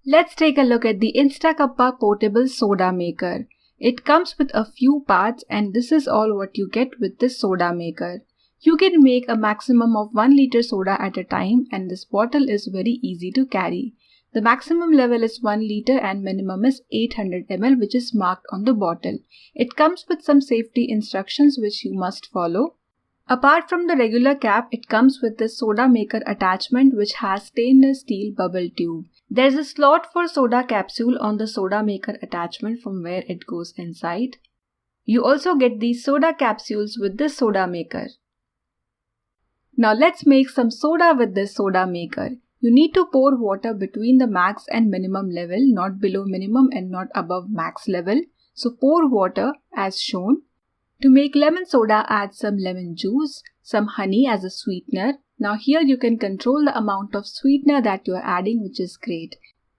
Let's take a look at the InstaCuppa portable soda maker. It comes with a few parts and this is all what you get with this soda maker. You can make a maximum of 1 liter soda at a time and this bottle is very easy to carry. The maximum level is 1 liter and minimum is 800 ml which is marked on the bottle. It comes with some safety instructions which you must follow. Apart from the regular cap, it comes with this soda maker attachment which has stainless steel bubble tube. There's a slot for soda capsule on the soda maker attachment from where it goes inside. You also get these soda capsules with this soda maker. Now let's make some soda with this soda maker. You need to pour water between the max and minimum level, not below minimum and not above max level. So pour water as shown. To make lemon soda, add some lemon juice, some honey as a sweetener. Now here you can control the amount of sweetener that you are adding, which is great.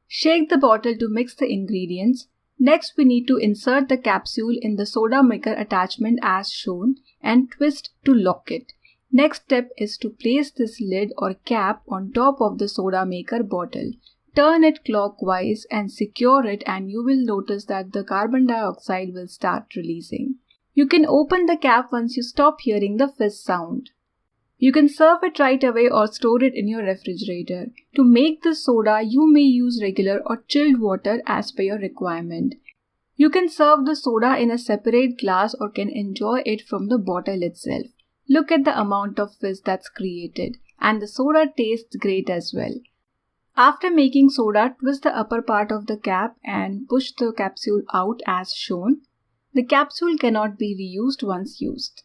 Shake the bottle to mix the ingredients. Next we need to insert the capsule in the soda maker attachment as shown and twist to lock it. Next step is to place this lid or cap on top of the soda maker bottle. Turn it clockwise and secure it and you will notice that the carbon dioxide will start releasing. You can open the cap once you stop hearing the fizz sound. You can serve it right away or store it in your refrigerator. To make this soda, you may use regular or chilled water as per your requirement. You can serve the soda in a separate glass or can enjoy it from the bottle itself. Look at the amount of fizz that's created, and the soda tastes great as well. After making soda, twist the upper part of the cap and push the capsule out as shown. The capsule cannot be reused once used.